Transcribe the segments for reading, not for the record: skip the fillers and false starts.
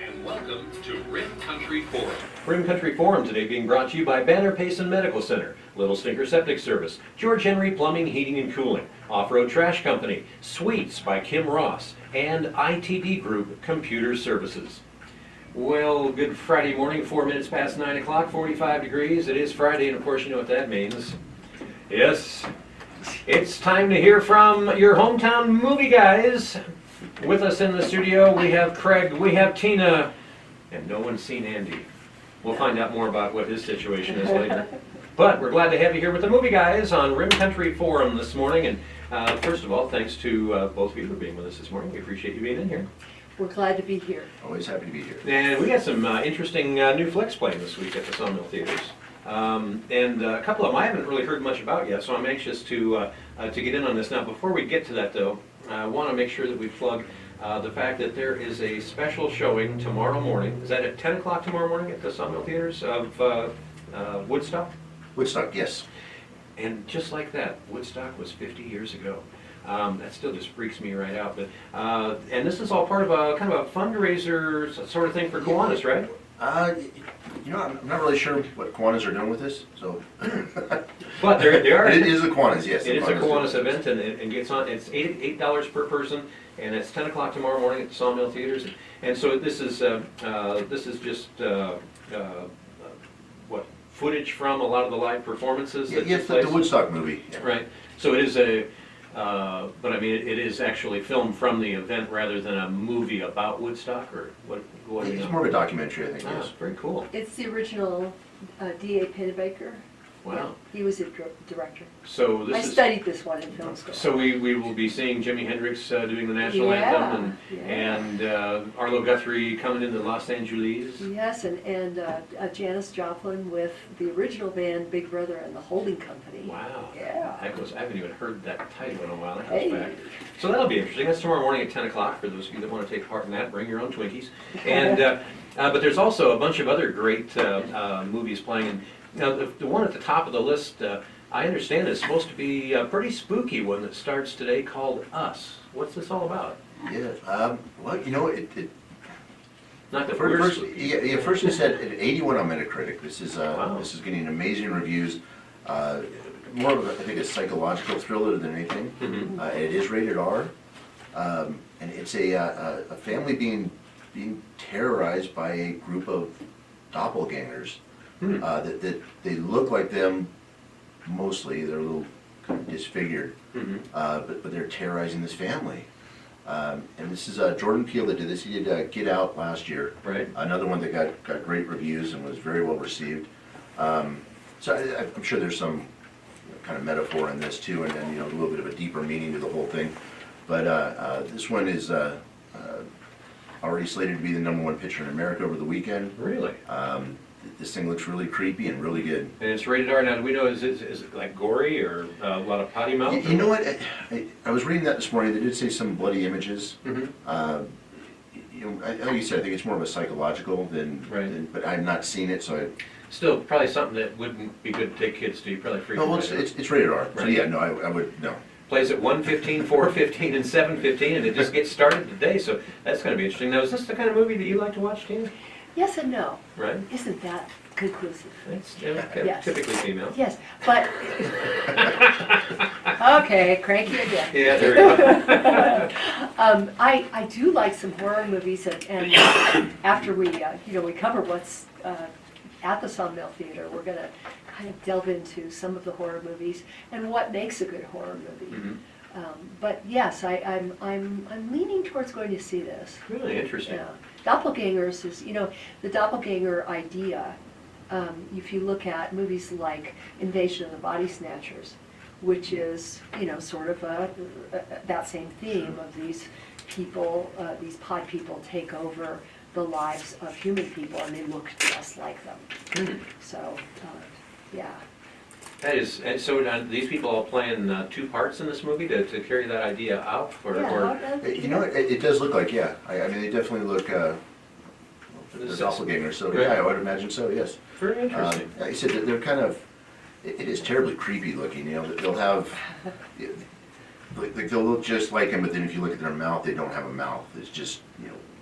And welcome to Rim Country Forum. Rim Country Forum today being brought to you by Banner Payson Medical Center, Little Stinker Septic Service, George Henry Plumbing, Heating and Cooling, Off-Road Trash Company, Sweets by Kim Ross, and ITB Group Computer Services. Well, good Friday morning, 4 minutes past 9 o'clock, 45 degrees. It is Friday, and of course you know what that means. Yes, it's time to hear from your hometown movie guys. With us in the studio, we have Craig, we have Tina, and no one's seen Andy. We'll find out more about what his situation is later. But we're glad to have you here with the movie guys on Rim Country Forum this morning. And first of all, thanks to both of you for being with us this morning. We appreciate you being in here. We're glad to be here. Always happy to be here. And we got some interesting new flicks playing this week at the Sawmill Theaters. And a couple of them I haven't really heard much about yet, so I'm anxious to get in on this. Now, before we get to that, though, I want to make sure that we plug the fact that there is a special showing tomorrow morning. Is that at 10 o'clock tomorrow morning at the Sawmill Theaters of Woodstock? Woodstock, yes. And just like that, Woodstock was 50 years ago. That still just freaks me right out. But and this is all part of a kind of a fundraiser sort of thing for Kiwanis, right? You know, I'm not really sure what Kiwanis are doing with this, so. But they are. It is a Kiwanis, yes. It is a Kiwanis event, and it gets on. It's $8 per person, and it's 10 o'clock tomorrow morning at the Sawmill Theaters. And so this is just what footage from a lot of the live performances. Yeah, yes, the Woodstock movie. Yeah. Right. So it is a. But I mean, it is actually filmed from the event rather than a movie about Woodstock, or what? It's more of a documentary, I think. Ah, Yes. very cool. It's the original D.A. Pennebaker. Wow. Yeah, he was the director. So this I is. studied this one in film school. So we will be seeing Jimi Hendrix doing the national anthem, and Arlo Guthrie coming into Los Angeles. Yes, and Janis Joplin with the original band Big Brother and the Holding Company. Wow. Yeah. I haven't even heard that title in a while. That Hey. goes back. So that'll be interesting. That's tomorrow morning at 10 o'clock for those of you that want to take part in that. Bring your own Twinkies. And but there's also a bunch of other great movies playing. And now the one at the top of the list, I understand, is supposed to be a pretty spooky one that starts today called Us. What's this all about? Yeah. Well, you know, Not that we're first, spooky. yeah, first it said at 81 on Metacritic. This is Wow. this is getting amazing reviews. More of, I think, a psychological thriller than anything. Mhm. It is rated R, and it's a family being terrorized by a group of doppelgangers. That they look like them mostly. They're a little kind of disfigured, but they're terrorizing this family. And this is Jordan Peele that did this. He did Get Out last year. Right. Another one that got great reviews and was very well received. So I'm sure there's some kind of metaphor in this too, and then a little bit of a deeper meaning to the whole thing. But this one is already slated to be the #1 picture in America over the weekend. Really? This thing looks really creepy and really good. And it's rated R. Now, do we know, is it like gory or a lot of potty mouth? You know what? I was reading that this morning. They did say some bloody images. Mhm. Like you said, I think it's more of a psychological but I've not seen it, so Still, probably something that wouldn't be good to take kids to. You probably freak no. them Well, right out. it's rated R. So Right. yeah, no, I would no. Plays at 1:15, 4:15, and 7:15, and it just gets started today, so that's going to be interesting. Now, is this the kind of movie that you like to watch, Tina? Yes and no. Right? Isn't that conclusive? It's Yes. typically female. Yes, but okay, cranky again. Yeah, there we go. I do like some horror movies, and after we we cover what's at the Sawmill Theater, we're going to kind of delve into some of the horror movies and what makes a good horror movie. Mhm. But yes, I'm leaning towards going to see this. Really interesting. Yeah, doppelgangers is the doppelganger idea. If you look at movies like Invasion of the Body Snatchers, which is sort of that same theme of these people, these pod people take over the lives of human people, and they look just like them. Mhm. So, yeah. That is, and so these people all playing two parts in this movie to carry that idea out? Or It does look like, yeah. I mean, they definitely look. They're doppelgangers, so Right. yeah, I would imagine so. Yes. Very interesting. Like I said, they're kind of. It is terribly creepy looking. They'll have. Like they'll look just like him, but then if you look at their mouth, they don't have a mouth. It's just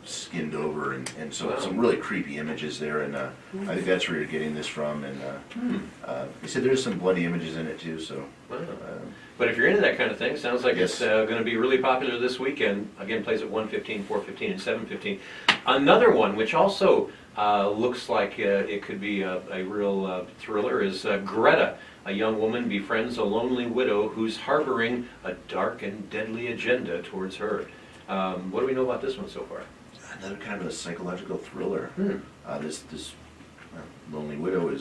skinned over, and so Wow. some really creepy images there, and I think that's where you're getting this from, and they said there's some bloody images in it too, so. Wow. But if you're into that kind of thing, sounds like Yes. it's going to be really popular this weekend. Again, plays at 1:15, 4:15, and 7:15. Another one, which also looks like it could be a real thriller, is Greta. A young woman befriends a lonely widow who's harboring a dark and deadly agenda towards her. What do we know about this one so far? Another kind of a psychological thriller. Hmm. This lonely widow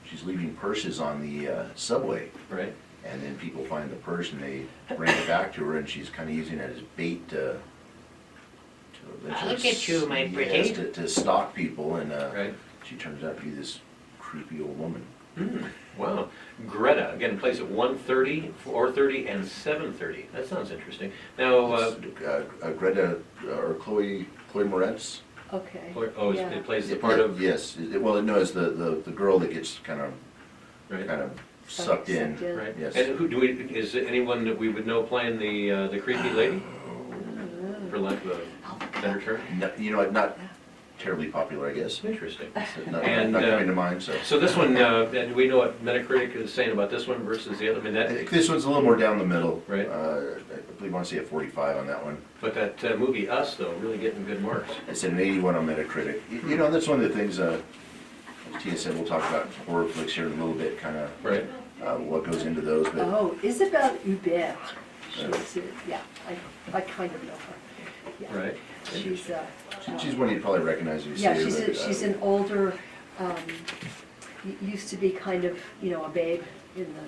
she's leaving purses on the subway, Right? and then people find the purse and they bring it back to her, and she's kind of using it as bait to eventually Look at you, my yes, pretty. to stalk people, and Right. she turns out to be this creepy old woman. Wow. Greta, again, plays at 1:30, 4:30, and 7:30. That sounds interesting. Now, Greta or Chloe Moretz. Okay. it Yeah. plays the part of, Yes, well, no, it's the girl that gets kind of right? sucked in. Right. Yes. And is it anyone that we would know playing the creepy lady? For lack of a better term? No, you know what, not terribly popular, I guess. Interesting. Not And, coming to mind, so. So this one, do we know what Metacritic is saying about this one versus the other? I mean, I think this one's a little more down the middle. Right. I believe I want to say a 45 on that one. But that movie, Us, though, really getting good marks. It's an 81 on Metacritic. You know, that's one of the things, as Tia said, we'll talk about horror flicks here in a little bit, kind of Right. what goes into those, but Oh, Isabelle Hubert. Yeah, I kind of know her. Yeah. Right. She's, she's one you'd probably recognize if you yeah, see her. she's an older, used to be kind of, a babe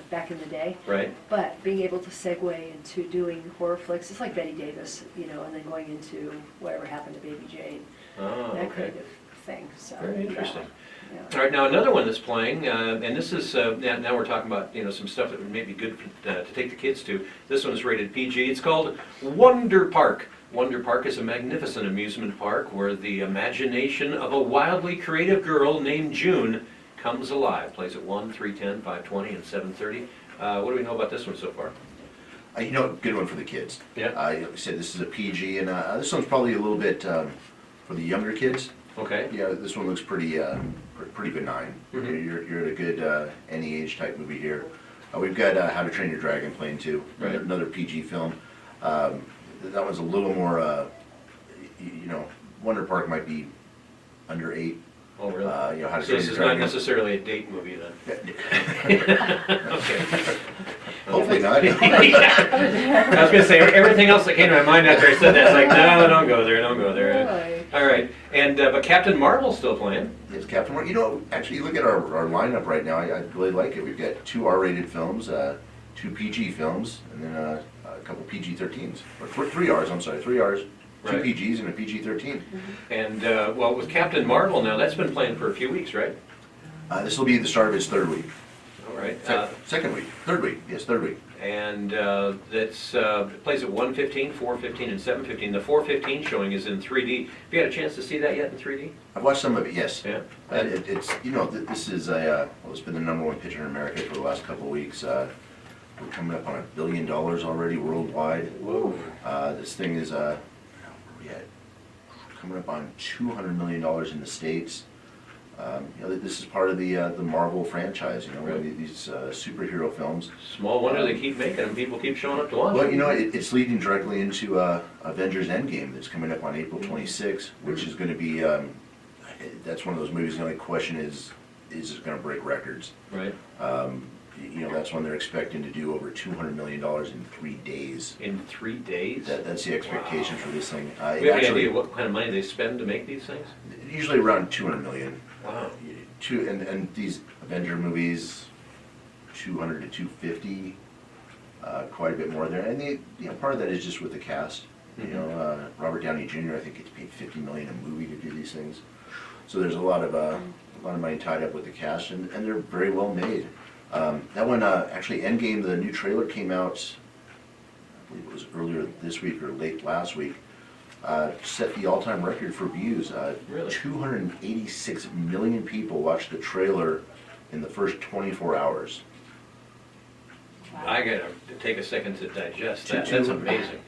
back in the day. Right. But being able to segue into doing horror flicks, it's like Betty Davis, and then going into Whatever Happened to Baby Jane, Oh, that okay. kind of thing, so. Very interesting. Yeah. All right, now another one that's playing, and this is, now we're talking about, some stuff that may be good to take the kids to. This one is rated PG. It's called Wonder Park. Wonder Park is a magnificent amusement park where the imagination of a wildly creative girl named June comes alive. Plays at 1, 3:10, 5:20, and 7:30. What do we know about this one so far? Good one for the kids. Yeah. Like I said, this is a PG, and this one's probably a little bit for the younger kids. Okay. Yeah, this one looks pretty benign. Mhm. You're at a good any age type movie here. We've got How to Train Your Dragon playing too, Right. another PG film. That one's a little more, Wonder Park might be under 8. Oh, really? How to So Train this Your is not Dragon. necessarily a date movie then? Okay. Hopefully not. I was gonna say, everything else that came to my mind after I said that, it's like, no, don't go there, don't go there. Boy. All right, and, but Captain Marvel's still playing. Yes, Captain Marvel. Actually, you look at our lineup right now, I really like it. We've got 2 R-rated films, 2 PG films, and then a couple PG-13s. Or 3 Rs, I'm sorry, 3 Rs, 2 Right. PGs, and a PG-13. And, well, with Captain Marvel now, that's been playing for a few weeks, right? This will be the start of its 3rd week. All right. Second week, 3rd week, yes, 3rd week. And that's, it plays at 1:15, 4:15, and 7:15. The 4:15 showing is in 3D. Have you had a chance to see that yet in 3D? I've watched some of it, yes. Yeah. It's, this is it's been the #1 picture in America for the last couple of weeks. We're coming up on $1 billion already worldwide. Whoa. This thing is, where we at? Coming up on $200 million in the States. This is part of the Marvel franchise, Right. these superhero films. Small wonder they keep making them. People keep showing up to watch Well, them. it's leading directly into Avengers Endgame that's coming up on April 26th, which is going to be, that's one of those movies, the only question is it going to break records? Right. That's when they're expecting to do over $200 million in 3 days. In 3 days? That's the expectation for this thing. Do we have any idea what kind of money they spend to make these things? Usually around $200 million. Wow. And these Avenger movies, 200 to 250, quite a bit more there. And part of that is just with the cast. Robert Downey Jr. I think gets paid $50 million a movie to do these things. So there's a lot of money tied up with the cast, and they're very well made. That one, actually, Endgame, the new trailer came out, I believe it was earlier this week or late last week. Set the all-time record for views. Really? 286 million people watched the trailer in the first 24 hours. I gotta take a second to digest that. Two- That's two- amazing.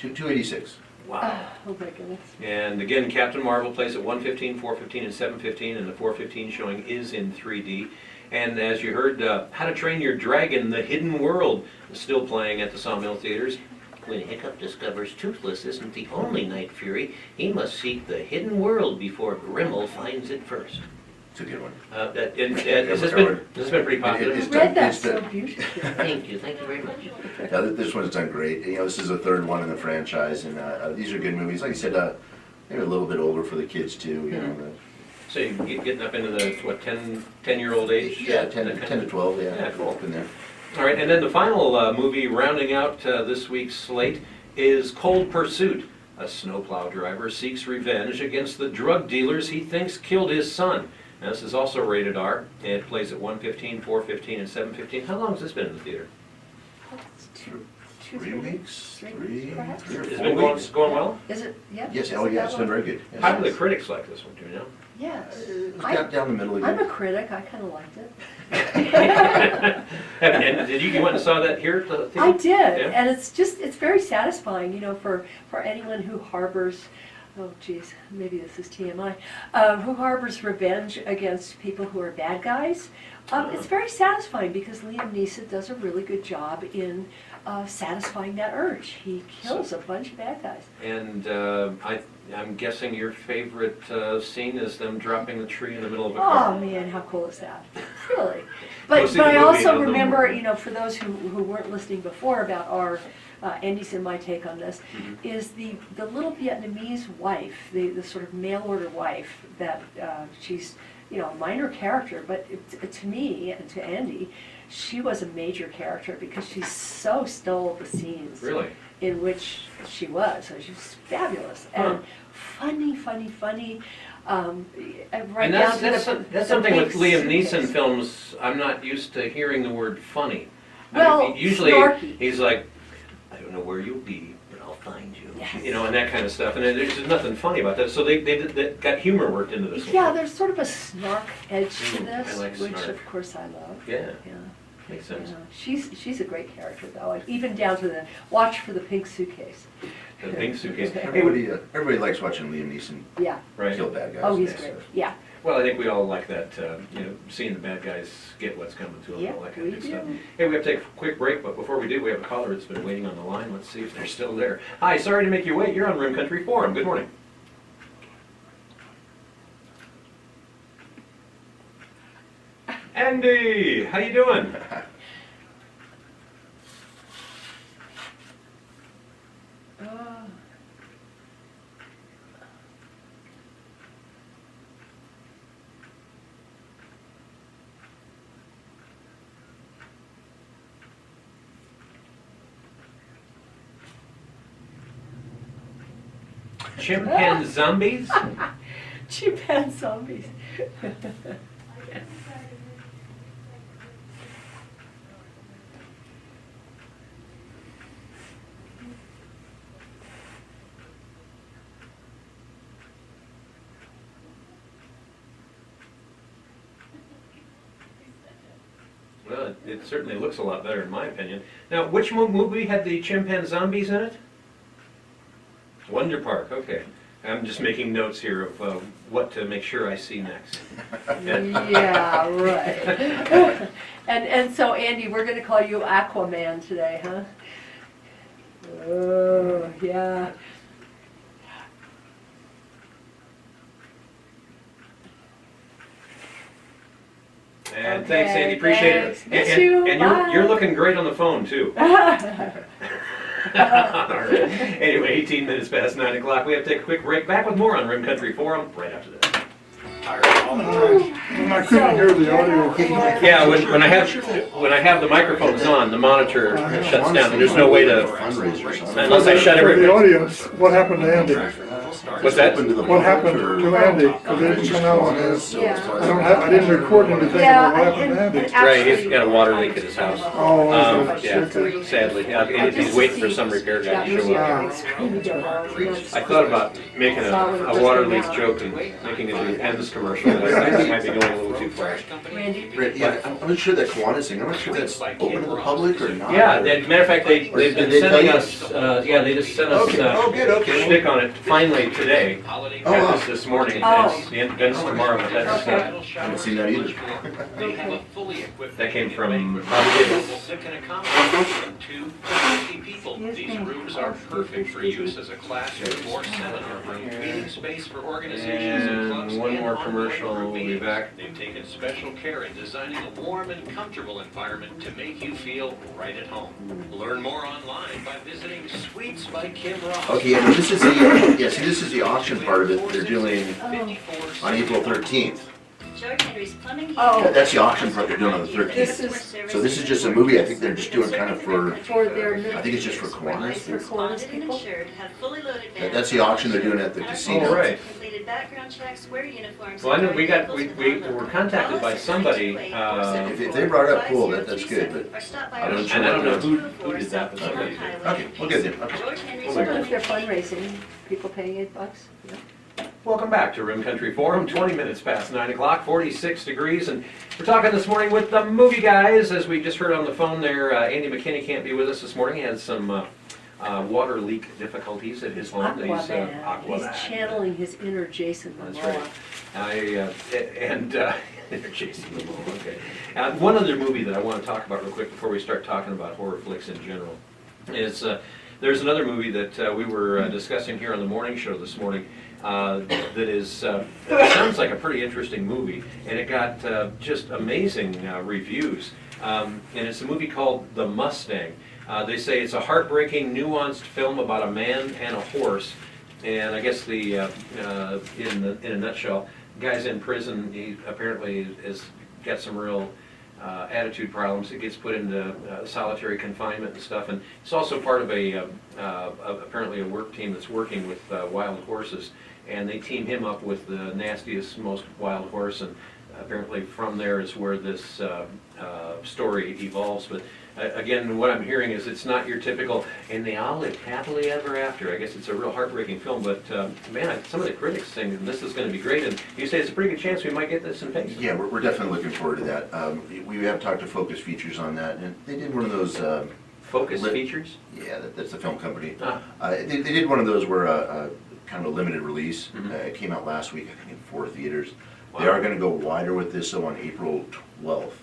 286. Wow. Oh my goodness. And again, Captain Marvel plays at 1:15, 4:15, and 7:15, and the 4:15 showing is in 3D. And as you heard, How to Train Your Dragon, The Hidden World is still playing at the Sawmill Theaters. When Hiccup discovers Toothless isn't the only Night Fury, he must seek the hidden world before Grimmel finds it first. It's a good one. Has this been pretty positive? You It's read that it's so done. beautifully. Thank you very much. Yeah, this one's done great. You know, this is the third one in the franchise, and these are good movies. Like I said, maybe a little bit older for the kids too. You know, So you're getting up into the, what, 10-year-old age? yeah, 10 to 12. Yeah, Yeah, cool. up in there. All right, and then the final movie rounding out this week's slate is Cold Pursuit. A snowplow driver seeks revenge against the drug dealers he thinks killed his son. Now, this is also rated R. It plays at 1:15, 4:15, and 7:15. How long has this been in the theater? Two, 3 weeks, three perhaps? 3 or Has it 4 been going, weeks. going well? Is it, yeah? Yes, Is oh it yeah, that it's done long? very good. Yes. How do the critics like this one, do you know? Yes. It's I- down the middle I'm a again. critic, I kind of liked it. And did you went and saw that here at the theater? I did, Yeah? and it's very satisfying, you know, for anyone who harbors, oh geez, maybe this is TMI, who harbors revenge against people who are bad guys. It's very satisfying because Liam Neeson does a really good job in satisfying that urge. He kills a bunch of bad guys. And I'm guessing your favorite scene is them dropping the tree in the middle of a Oh car. man, how cool is that? Really. Go But see the I movie, also you'll know remember, more. you know, for those who weren't listening before about our Andy's and my take on this, is the little Vietnamese wife, the sort of mail order wife that she's, you know, a minor character, but to me and to Andy, she was a major character because she so stole the scenes Really? in which she was. So she was fabulous Huh. and funny. Right And down to that's something with Liam Neeson films, I'm not used to hearing the word funny. Well, usually snarky. he's like, I don't know where you'll be, but I'll find you. Yes. You know, and that kind of stuff. And there's just nothing funny about that. So they got humor worked into this one. Yeah, there's sort of a snark edge to I this, like which snark. of course I love. Yeah, Yeah. makes sense. Yeah. She's a great character though, and even down to the watch for the pink suitcase. The pink suitcase. Everybody likes watching Liam Neeson Yeah. Right. kill bad guys. Oh, he's Yeah, great. so. Yeah. Well, I think we all like that, you know, seeing the bad guys get what's coming to them, Yeah, all that kind we of stuff. do. Hey, we have to take a quick break, but before we do, we have a caller that's been waiting on the line. Let's see if they're still there. Hi, sorry to make you wait. You're on Rim Country Forum. Good morning. Andy, how you doing? Uh, Chimpanzee zombies? Chimpanzee zombies. Well, it certainly looks a lot better in my opinion. Now, which movie had the chimpanzee zombies in it? Wonder Park, okay. I'm just making notes here of what to make sure I see next. Yeah, right. And so Andy, we're gonna call you Aquaman today, huh? Oh, yeah. And Okay, thanks, Andy, appreciate thanks. it. Miss And you, you're bye. looking great on the phone, too. All right. Anyway, 18 minutes past 9 o'clock. We have to take a quick break. Back with more on Rim Country Forum right after this. I couldn't hear the audio. Yeah, when I have the microphones on, the monitor shuts down, and there's no way to, unless I shut For the everything. audio, what happened to Andy? What's that? What happened to Andy? Because it didn't come out on his. Yeah. I didn't record anything Yeah, about what happened to and Andy. Right, he's got a water leak at his house. Oh, Yeah, okay. sadly. Yeah, he's waiting for some repair guy to show up. I thought about making a water leak joke and making it an Penn's commercial. I think it might be going going a little too far. Randy? Right, yeah, I'm not sure that Kiwanis thing, I'm not sure that's open to the public or not. Yeah, as a matter of fact, they've been Did they tell sending you? us, yeah, they just sent us Okay, oh, good, okay. shtick on it finally today. Oh, Got wow. this this morning. Oh. It's the event's tomorrow, but that's, Okay. Haven't seen that either. that came from That can accommodate from 2 to 50 people. Excuse These me. rooms are perfect for use as a classroom or seminar room, meeting space for organizations and clubs, And one more ongoing commercial, group we'll be meetings. back. They've taken special care in designing a warm and comfortable environment to make you feel right at home. Learn more online by visiting Suites by Kim Ross. Okay, and this is the, yeah, see, this is the auction part of it, they're doing on April 13th. George Henry's Plumbing. Oh. That's the auction part they're doing on the 13th. This is So this is just a movie, I think they're just doing kind of for, their. I think it's just for Kiwanis. For Kiwanis Bonded and people? insured, have fully loaded vans. That's the auction they're doing at the casino. Oh, right. Completed background checks, wear uniforms. Well, I know and we guard got, vehicles we without were load. contacted by Call us at somebody, 928-474-5037. If they brought it up, cool, that's good, but Or stop by I our don't- and I don't know who store did that, but South somebody Kmart did. Highway. Okay, we'll get there, okay. George Henry's Oh my What if they're Plumbing. fundraising, people paying $8? Yeah. Welcome back to Rim Country Forum, 20 minutes past 9 o'clock, 46 degrees, and we're talking this morning with the movie guys. As we just heard on the phone there, Andy McKinney can't be with us this morning. He had some water leak difficulties at his home. Aquaman. He's channeling his inner Jason That's Momoa. right. Jason Momoa, okay. One other movie that I want to talk about real quick before we start talking about horror flicks in general is there's another movie that we were discussing here on the morning show this morning that is sounds like a pretty interesting movie, and it got just amazing reviews. And it's a movie called The Mustang. They say it's a heartbreaking, nuanced film about a man and a horse. And I guess the in a nutshell, the guy's in prison. He apparently has got some real attitude problems. He gets put into solitary confinement and stuff. And it's also part of apparently a work team that's working with wild horses. And they team him up with the nastiest, most wild horse. And apparently from there is where this story evolves. But again, what I'm hearing is it's not your typical, and they all lived happily ever after. I guess it's a real heartbreaking film, but man, some of the critics think this is going to be great, and you say it's a pretty good chance we might get this in phase. Yeah, we're definitely looking forward to that. We have talked to Focus Features on that, and they did one of those, Focus features? yeah, that's the film company. Ah. They did one of those where kind of a limited release. Mhm. It came out last week, I think, in 4 theaters. They Wow. are going to go wider with this, so on April 12th,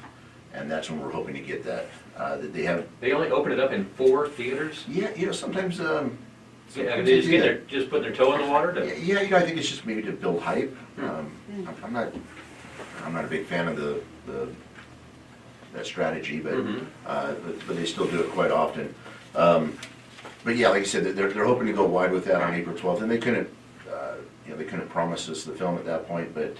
and that's when we're hoping to get that. That they have, They only open it up in 4 theaters? yeah, sometimes. Yeah, sometimes they do that. just putting their toe in the water to. Yeah, I think it's just maybe to build hype. I'm not a big fan of that strategy, but, Mhm. but they still do it quite often. But yeah, like I said, they're hoping to go wide with that on April 12th, and they couldn't promise us the film at that point, but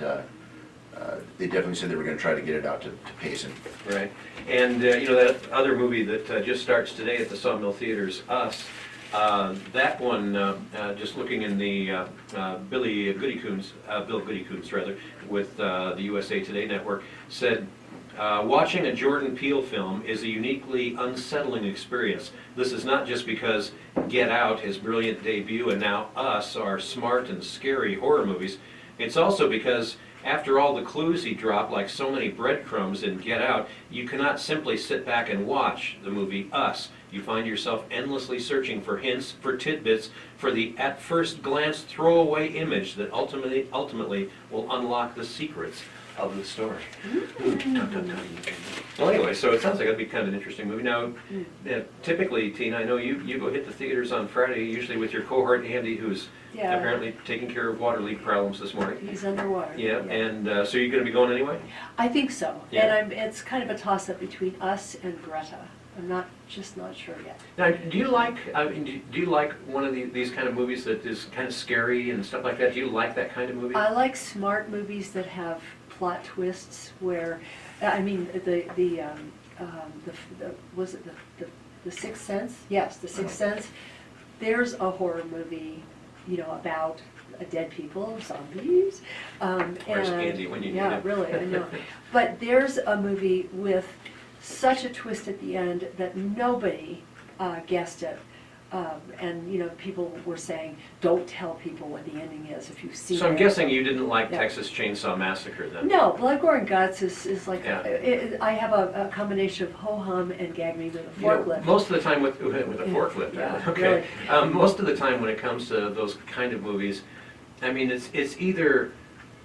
they definitely said they were going to try to get it out to Payson. Right, and that other movie that just starts today at the Sawmill Theaters, Us, that one, just looking in the Bill Goody Coons rather, with the USA Today network, said, watching a Jordan Peele film is a uniquely unsettling experience. This is not just because Get Out, his brilliant debut, and now Us are smart and scary horror movies. It's also because after all the clues he dropped, like so many breadcrumbs in Get Out, you cannot simply sit back and watch the movie Us. You find yourself endlessly searching for hints, for tidbits, for the at first glance throwaway image that ultimately will unlock the secrets of the story. Dun, dun, dun. Well, anyway, so it sounds like it'd be kind of an interesting movie. Now, typically, Tina, I know you go hit the theaters on Friday, usually with your cohort Andy, who's Yeah. apparently taking care of water leak problems this morning. He's underwater. Yeah, and so you're going to be going anyway? I think so. Yeah. And it's kind of a toss-up between Us and Greta. I'm just not sure yet. Now, do you like? I mean, do you like one of these kind of movies that is kind of scary and stuff like that? Do you like that kind of movie? I like smart movies that have plot twists where, I mean, was it the Sixth Sense? Yes, The Sixth Sense. There's a horror movie, about dead people, zombies. Where's Andy when you need Yeah, him? really, I know. But there's a movie with such a twist at the end that nobody guessed it. And, you know, people were saying, don't tell people what the ending is if you've seen it. So I'm guessing you didn't like Yeah. Texas Chainsaw Massacre then? No, Blood, Gore, and Guts is like, Yeah. I have a combination of ho-hum and gag me with a You know, forklift. most of the time with a forklift, Yeah, okay. Most of the time when it comes to those kind of movies, I mean, it's either,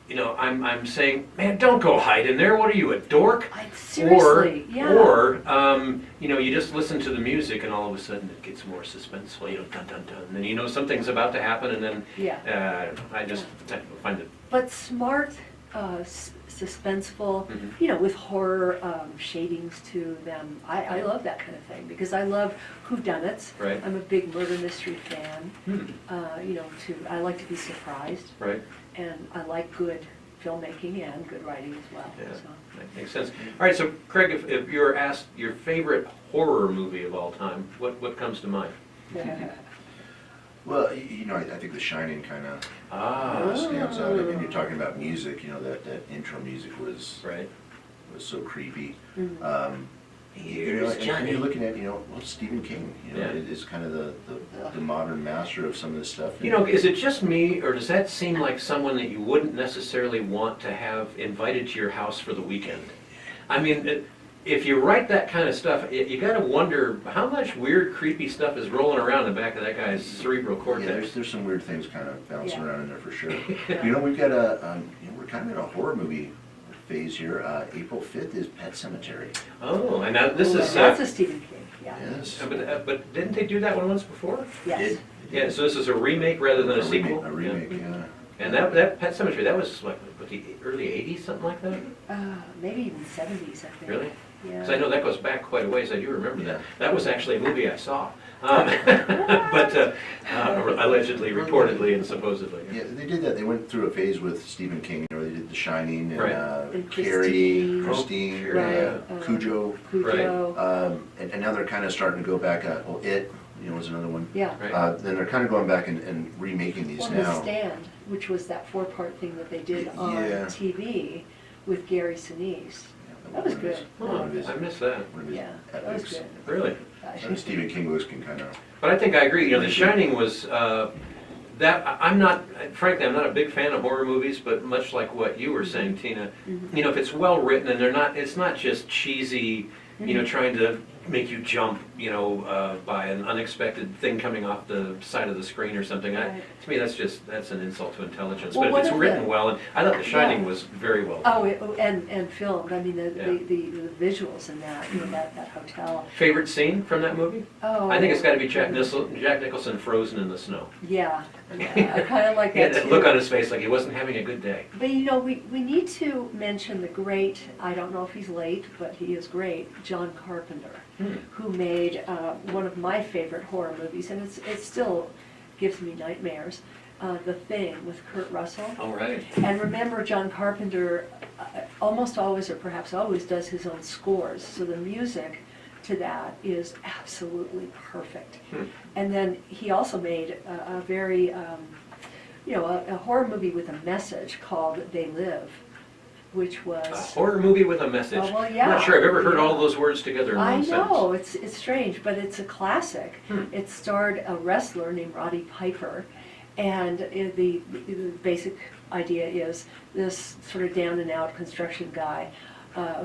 you know, I'm saying, man, don't go hide in there. What are you, a dork? Seriously, yeah. Or, you know, you just listen to the music and all of a sudden it gets more suspenseful. You know, dun dun dun. And you know something's about to happen, and then I find it. But smart, suspenseful, Mhm. you know, with horror shadings to them. I love that kind of thing because I love whodunits. Right. I'm a big murder mystery fan. Hmm. You know, I like to be surprised, Right. and I like good filmmaking and good writing as well. Yeah, So. that makes sense. All right, so Craig, if you're asked your favorite horror movie of all time, what comes to mind? Well, you know, I think The Shining kind of Ah, stands out. And you're talking about music, you know, that intro music was right. so creepy. Mhm. You know, Here's and Johnny. you're looking at, you know, well, Stephen King, you know, Yeah. is kind of the modern master of some of this stuff. You know, is it just me, or does that seem like someone that you wouldn't necessarily want to have invited to your house for the weekend? I mean, if you write that kind of stuff, you gotta wonder how much weird, creepy stuff is rolling around the back of that guy's cerebral Yeah, cortex. there's some weird things kind of bouncing Yeah. around in there for sure. You know, we've got you know, we're kind of in a horror movie phase here. April 5th is Pet Cemetery. Oh, and now this is, That's a Stephen King, yeah. Yes. but didn't they do that one once before? Yes. It- Yeah, so this is a remake rather than a sequel? A remake, Yeah. yeah. And that Pet Cemetery, that was like, what, the early 80s, something like that? Maybe even 70s, I think. Really? Yeah. Because I know that goes back quite a ways, I do remember that. Yeah. That was actually a movie I saw. But allegedly, reportedly, and supposedly. Yeah, they did that. They went through a phase with Stephen King. You know, they did The Shining and, Right. And Carrie, Christine. Christine, Right, Cujo. Cujo. And now they're kind of starting to go back. It, you know, was another one. Yeah. Right. Then they're kind of going back and remaking these Well, now. The Stand, which was that four-part thing that they did on Yeah. TV with Gary Sinise. Yeah, That was one of his- good. Oh, one of his- I missed that. one of his Yeah, that was epics. good. Really? Stephen King books can kind of. But I think I agree, you know, The Shining was, I'm not, frankly, I'm not a big fan of horror movies, but much like what you were saying, Tina, you know, if it's well written and it's not just cheesy, you know, trying to make you jump, you know, by an unexpected thing coming off the side of the screen or something. Right. To me, that's an insult to intelligence. Well, But if one it's of written the- well, and I thought The Shining Yeah. was very well Oh, done. and filmed, I mean, the visuals in that, you know, that hotel. Favorite scene from that movie? Oh. I think it's got to be Jack Nicholson frozen in the snow. Yeah, I kind of like He had that that too. look on his face like he wasn't having a good day. But you know, we need to mention the great, I don't know if he's late, but he is great, John Carpenter, who made one of my favorite horror movies, and it still gives me nightmares, The Thing with Kurt Russell. All right. And remember, John Carpenter almost always, or perhaps always, does his own scores, so the music to that is absolutely perfect. And then he also made a very, you know, a horror movie with a message called They Live, which was... A horror movie with a message. Oh, well, yeah. I'm not sure I've ever heard Yeah. all those words together in I one sentence. know, it's strange, but it's a classic. Hmm. It starred a wrestler named Roddy Piper, and the basic idea is this sort of down and out construction guy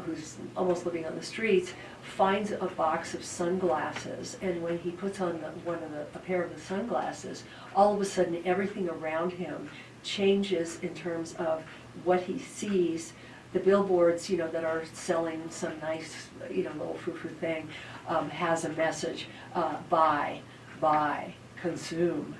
who's almost living on the streets finds a box of sunglasses, and when he puts on a pair of the sunglasses, all of a sudden everything around him changes in terms of what he sees. The billboards, you know, that are selling some nice, you know, little foo-foo thing, has a message, buy, consume,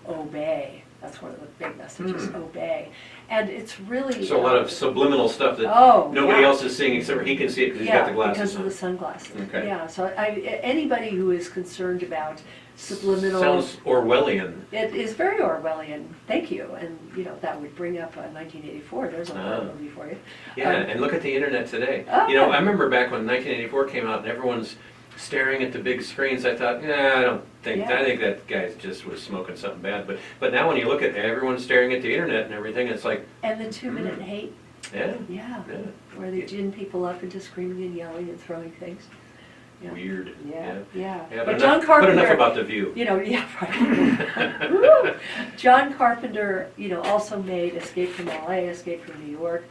obey. That's one of the big messages, obey. And it's really... So a lot of subliminal stuff that Oh, nobody yeah. else is seeing except for he can see it because he's got the glasses because of on. the sunglasses. Okay. Yeah, so anybody who is concerned about subliminal... Sounds Orwellian. It is very Orwellian, thank you. And, you know, that would bring up 1984, there's a horror movie for you. Yeah, and look at the internet today. Oh, You know, yeah. I remember back when 1984 came out and everyone's staring at the big screens. I thought, I don't think, Yeah. I think that guy just was smoking something bad. But now when you look at everyone staring at the internet and everything, it's like, And the 2-minute hate, yeah, yeah, yeah. where they gin people up into screaming and yelling and throwing things. Yeah. weird. Yeah. Yeah, But but John enough, but enough Carpenter, about The View. you know, yeah, right. Woo! John Carpenter, you know, also made Escape from LA, Escape from New York.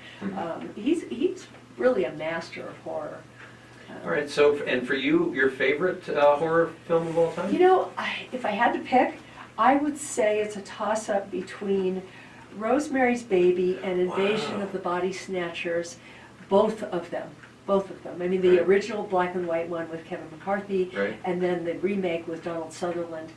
He's really a master of horror. All right, so, and for you, your favorite horror film of all time? You know, if I had to pick, I would say it's a toss-up between Rosemary's Baby and Invasion Wow. of the Body Snatchers, both of them. Both of them. I mean, the Right. original black and white one with Kevin McCarthy, Right. and then the remake with Donald Sutherland.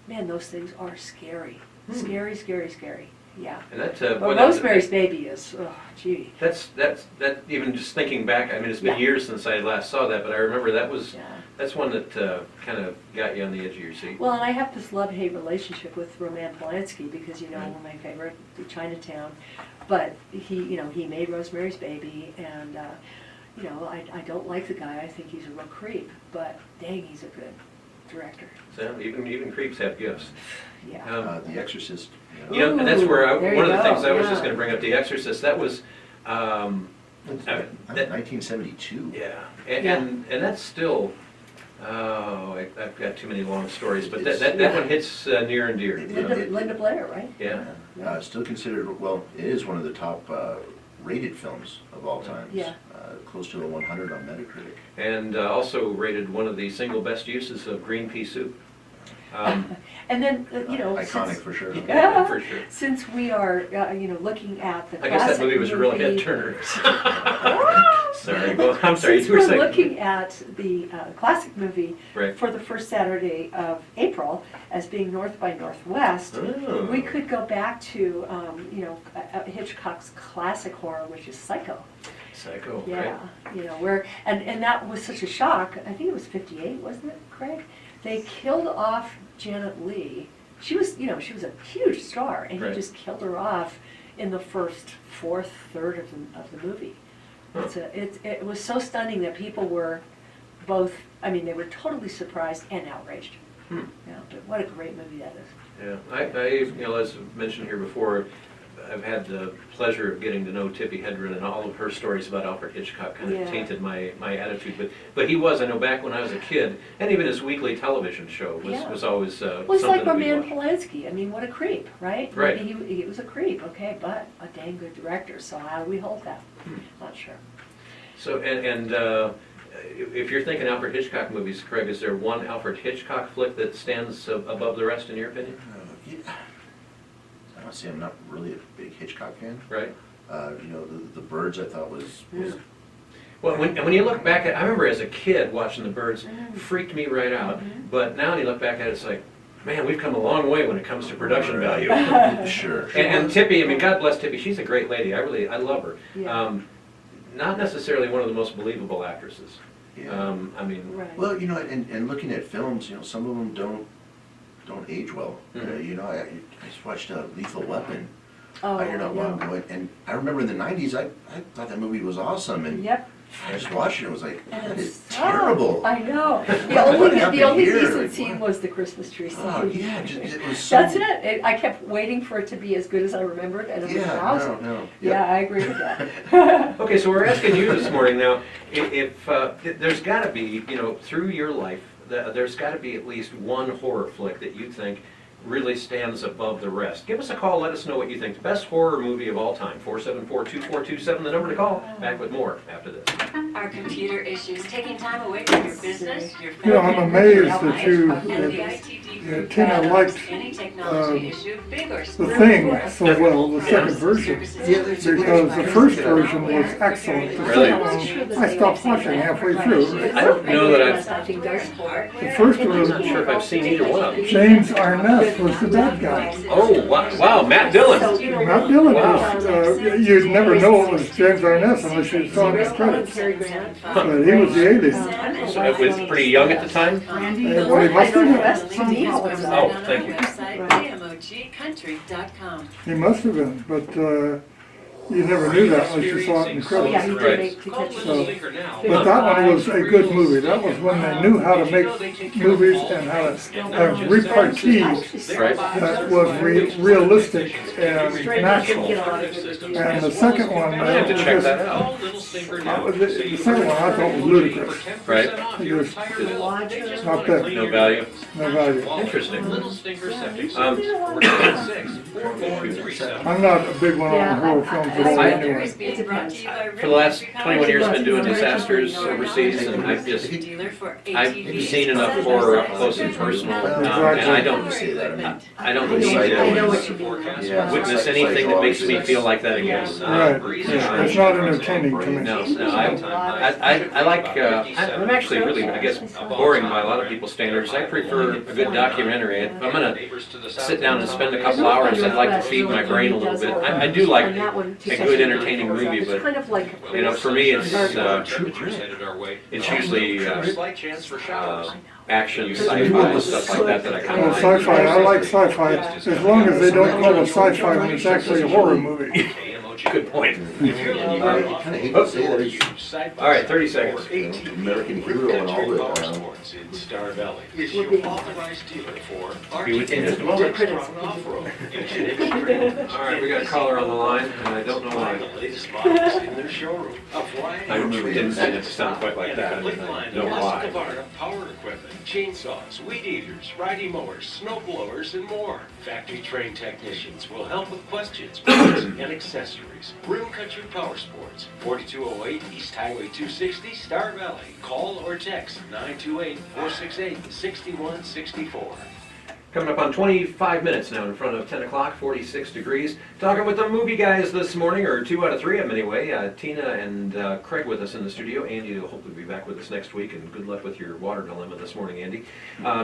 Man, those things are scary. Scary, scary, scary. Yeah. And that, But boy, Rosemary's Baby is, oh, gee. that even just thinking back, I mean, it's been Yeah. years since I last saw that, but I remember Yeah. that's one that kind of got you on the edge of your seat. Well, and I have this love-hate relationship with Roman Polanski because, you know, Right. one of my favorite, Chinatown. But he made Rosemary's Baby, and, you know, I don't like the guy. I think he's a real creep, but dang, he's a good director. So even creeps have gifts. Yeah. The Exorcist. You know, and that's where There one you of the things go, I was yeah. just going to bring up, The Exorcist. That was, that, 1972. yeah, Yeah. and that's still. Oh, I've got too many long stories, but It's- that one hits near and dear. Linda Blair, right? Yeah. Still considered, well, it is one of the top rated films of all time. Yeah. Close to the 100 on Metacritic. And also rated one of the single best uses of green pea soup. And then, you know, Iconic since, for sure. Yeah. For sure. since we are, you know, looking at the I guess that classic movie was a real hit, movie- Turner. Ah! Sorry, I'm sorry, Since you were we're saying. looking at the classic movie Right. for the first Saturday of April as being North by Northwest, Oh. we could go back to, you know, Hitchcock's classic horror, which is Psycho. Psycho, Yeah, right? you know, where, and that was such a shock. I think it was 58, wasn't it, Craig? They killed off Janet Leigh. She was, you know, she was a huge star, and Right. he just killed her off in the first fourth third of the movie. Huh. It was so stunning that people were both, I mean, they were totally surprised and outraged. Hmm. Yeah, but what a great movie that is. Yeah, I, you know, as mentioned here before, I've had the pleasure of getting to know Tippi Hedren, and all of her stories about Alfred Hitchcock kind of Yeah. tainted my attitude. But he was, I know, back when I was a kid, and even his weekly television show Yeah. was always Well, it's something like that we Roman watched. Polanski. I mean, what a creep, right? Right. Maybe he was a creep, okay, but a dang good director, so how do we hold that? Not sure. So, and if you're thinking Alfred Hitchcock movies, Craig, is there one Alfred Hitchcock flick that stands above the rest in your opinion? Yeah. I don't say I'm not really a big Hitchcock fan. Right? You know, the Birds I thought was Well, when you look back at, I remember as a kid watching The Birds, freaked me right out. But now when you look back at it, it's like, man, we've come a long way when it comes to production value. sure. And Tippi, I mean, God bless Tippi, she's a great lady. I love her. Yeah. Not necessarily one of the most believable actresses. Yeah. I mean, Right. Well, you know, and looking at films, you know, some of them don't age well. Mhm. You know, I just watched Lethal Weapon. Oh, You're not I know. long ago, and I remember in the '90s, I thought that movie was awesome, and Yep. I just watched it. It was like, And that it's is terrible. I know. What The only happened here? decent Like, scene what? was the Christmas tree scene. Oh yeah, it was so. That's it. I kept waiting for it to be as good as I remembered, and it was Yeah, lousy. no. Yeah, I agree with that. okay, so we're asking you this morning now, if there's got to be, you know, through your life, there's got to be at least one horror flick that you think really stands above the rest. Give us a call, let us know what you think. The best horror movie of all time, 474-2427, the number to call. Back with more after this. Are computer issues taking time away from your business, your You know, family? I'm amazed your that life? you, And the that ITD Yeah, group Tina battles liked, any technology issue, big or the small. thing so well, the second version, because the first version was excellent. The Really? second one, I stopped watching halfway through. I don't know that I've, I think those four. The first I'm not one, sure if I've seen either one of them. James Arness was the bad guy. Oh, wow, Matt Dillon. Matt Dillon was, you'd never know it was James Arness unless you saw his credits. Cary Grant. But he was the alien. So it was pretty young at the time? Well, he must have West been. Indies was that. Oh, thank you. Website, KMOGcountry.com. He must have been, but you never knew that unless you saw it in Oh, yeah, he credits. did Right. make To Call Catch a Little So- Stinker now. But that one was a good movie. That was when they knew how to make movies and how to repartee Right. that was realistic and Straight natural. didn't get a lot of good reviews. And the second one, I have to was check just, that out. Call Little Stinker That now. was it. The second one I thought was ludicrous. Right. Just Not not there. No value. No value. Interesting. Little Stinker Septic Um, Service. 446-4437. I'm not a big one on horror films at all I- anyway. Is being brought to you by For the last Rick 21 years, I've been doing College. disasters overseas, and I've just, Dealer for I've ATVs. seen enough horror up close and personal, and I don't, Say that, I mean, I don't I need know to what you mean. Yeah. witness anything that makes me feel like that again. Right, yeah, it's not entertaining to me. No, I like, I'm actually really, I guess, boring by a lot of people's standards. I prefer a good documentary. If I'm gonna sit down and spend a couple hours, I'd like to feed my brain a little bit. I do like On that one, To a Catch good a entertaining movie, It's but, kind of like. you know, for me, it's it's usually Slight chance for showers. action, sci-fi, stuff like that that I kind Well, of sci-fi, I like sci-fi, as long as they don't call it sci-fi when it's actually a horror movie. KMOG. Good point. I kind of hate to say that, it's All right, 30 seconds. American Hero and all that. Powersports in Star Valley is Would your be- authorized dealer for Be with you in just a RTVs, moment. strong off-road. All right, we got a caller on the line, and I don't know Find why. the latest models in their showroom. A variety I of didn't mean it to sound quite like that, complete and I line know of why. Husqvarna power equipment, chainsaws, weed eaters, riding mowers, snow blowers, and more. Factory trained technicians will help with questions, parts, and accessories. Broom Country Power Sports, 4208 East Highway 260, Star Valley. Call or text 928-468-6164. Coming up on 25 minutes now in front of 10 o'clock, 46 degrees. Talking with the movie guys this morning, or 2 out of 3 of them anyway. Tina and Craig with us in the studio. Andy will hopefully be back with us next week, and good luck with your water dilemma this morning, Andy.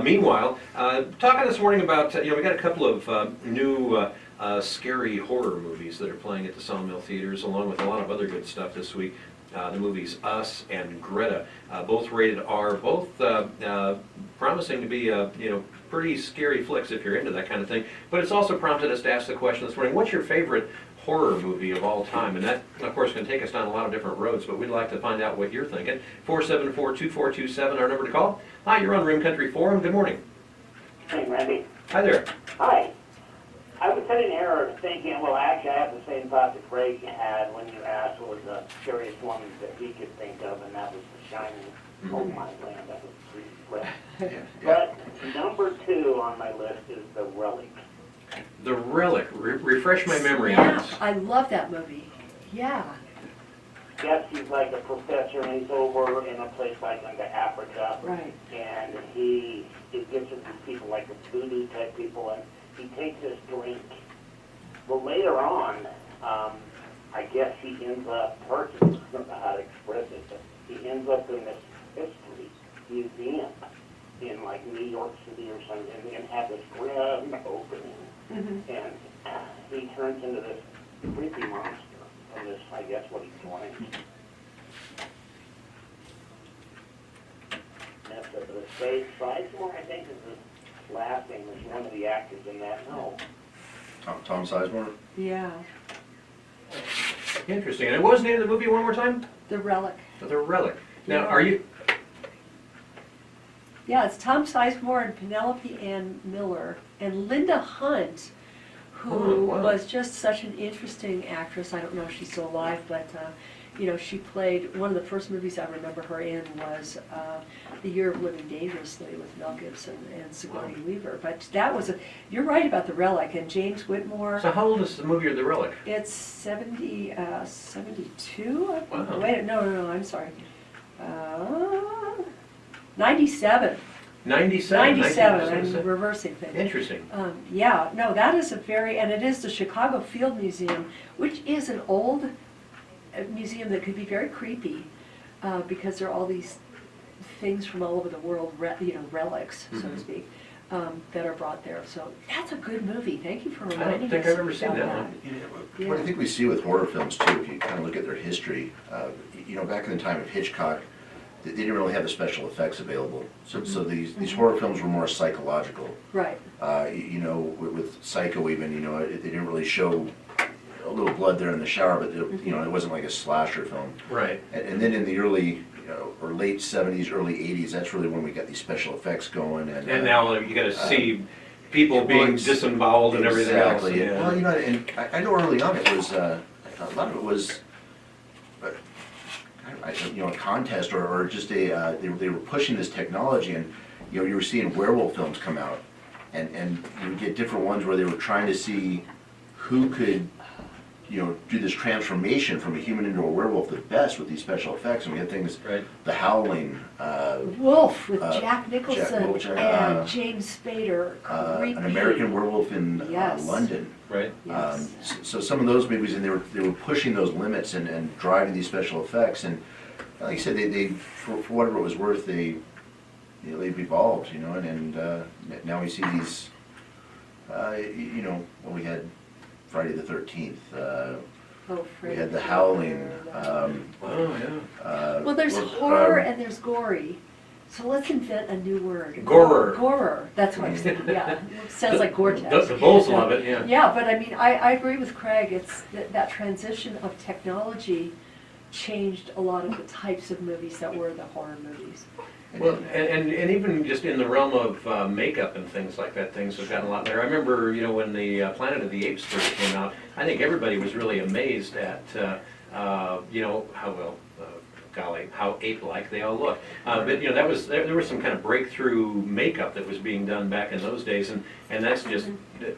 Meanwhile, talking this morning about, we got a couple of new scary horror movies that are playing at the Sawmill Theaters, along with a lot of other good stuff this week. The movies Us and Greta, both rated R, both promising to be, pretty scary flicks if you're into that kind of thing. But it's also prompted us to ask the question this morning, what's your favorite horror movie of all time? And that, of course, can take us down a lot of different roads, but we'd like to find out what you're thinking. 474-2427, our number to call. Hi, you're on Room Country Forum. Good morning. Hey, Randy. Hi there. Hi. I was sitting here thinking, well, actually, I have the same thought that Craig had when you asked what was the scariest one that he could think of, and that was The Shining. Oh, my land, that was pretty slick. But number 2 on my list is The Relic. The Relic. Refresh my memory on Yeah, this. I love that movie. Yeah. Yes, he's like a professor, and he's over in a place like into Africa. Right. And he gives it to people like the voodoo type people, and he takes this drink. Well, later on, I guess he ends up, I don't know how to express it, but he ends up in this history museum in like New York City or something, and have this grand opening. Mm-hmm. And he turns into this creepy monster from this, I guess, what he's doing. That's it. But it's Sizemore, I think, is the last name, is one of the actors in that. No. Tom Sizemore? Yeah. Interesting. And what was the name of the movie one more time? The Relic. The Relic. Now, Yeah. are you... Yeah, it's Tom Sizemore and Penelope Ann Miller and Linda Hunt, who Oh, wow. was just such an interesting actress. I don't know if she's still alive, but she played, one of the first movies I remember her in was The Year of Living Dangerously with Mel Gibson and Sigourney Weaver. But that was you're right about The Relic, and James Whitmore. So how old is the movie of The Relic? It's 72? Wow. Wait, no, I'm sorry. 97. 97. 97, 1997. I'm reversing things. Interesting. Yeah, no, that is and it is the Chicago Field Museum, which is an old museum that could be very creepy, because there are all these things from all over the world, relics, so to Mhm. speak, that are brought there. So that's a good movie. Thank you for I don't reminding us. think I've ever seen about that one. What I think we see with horror films too, if you kind of look at their history, back in the time of Hitchcock, they didn't really have the special effects available. So these horror films were more psychological. Right. With Psycho even, they didn't really show a little blood there in the shower, but it, it wasn't like a slasher film. Right. And then in the early, or late 70s, early 80s, that's really when we got these special effects going. And now you got to see people being it's- disemboweled and everything else. Exactly. Yeah. Well, and I know early on it was, a lot of it was, a contest or just they were pushing this technology, and you were seeing werewolf films come out, and you would get different ones where they were trying to see who could do this transformation from a human into a werewolf the best with these special effects. And we had things, Right. The Howling, Wolf with Jack Jack Nicholson Nicholson, and James Spader, creepy. An American Werewolf in Yes. London. Right. Yes. So some of those movies, and they were pushing those limits and driving these special effects. And like I said, they for whatever it was worth, they've evolved, and now we see these, we had Friday the 13th, Oh, we Freddy had The Krueger. Howling. Oh, yeah. Well, there's horror and there's gory. So let's invent a new word. Gorer. Gorer. That's what I was thinking. Yeah, sounds like Gore-Tex. The bulls love it, yeah. Yeah, but I mean, I agree with Craig. It's that transition of technology changed a lot of the types of movies that were the horror movies. Well, and even just in the realm of makeup and things like that, things have gotten a lot better. I remember, when the Planet of the Apes first came out, I think everybody was really amazed at, how well, golly, how ape-like they all look. But there was some kind of breakthrough makeup that was being done back in those days, and that's just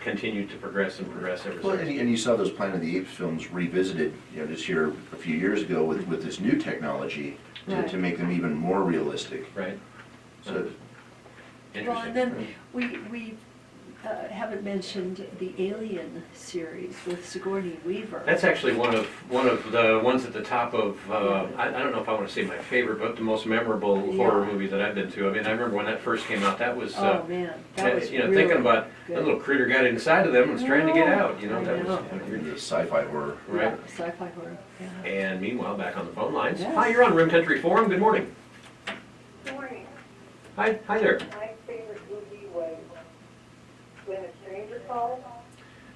continued to progress and progress ever Well, since. and you saw those Planet of the Apes films revisited, just here a few years ago with this new technology Right. to make them even more realistic. Right. So, Well, Interesting. and then we haven't mentioned the Alien series with Sigourney Weaver. That's actually one of the ones at the top of, I don't know if I want to say my favorite, but the most memorable Yeah. horror movie that I've been to. I mean, I remember when that first came out, that was, Oh, man, that was really thinking about good. that little critter got inside of them and was trying to get out, I that was, know. the sci-fi horror. right. Yeah, sci-fi horror. Yeah. And meanwhile, back on the phone lines. Yes. Hi, you're on Room Country Forum. Good morning. Good morning. Hi there. My favorite movie was When a Stranger Calls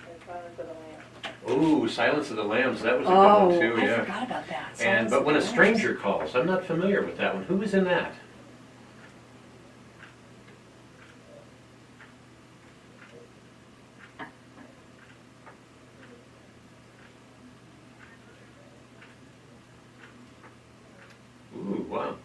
and Silence of the Lambs. Ooh, Silence of the Lambs. That was a good Oh, one too. I Yeah. forgot about that. And Silence but of when the a Lambs. stranger calls, I'm not familiar with that one. Who was in that? Ooh, wow.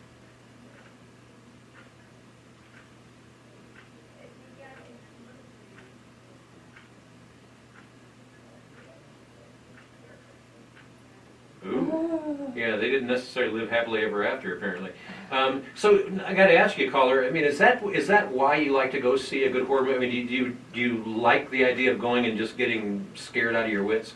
Ooh. Yeah, they didn't necessarily live happily ever after, apparently. So I got to ask you, caller. I mean, is that why you like to go see a good horror movie? I mean, do you like the idea of going and just getting scared out of your wits?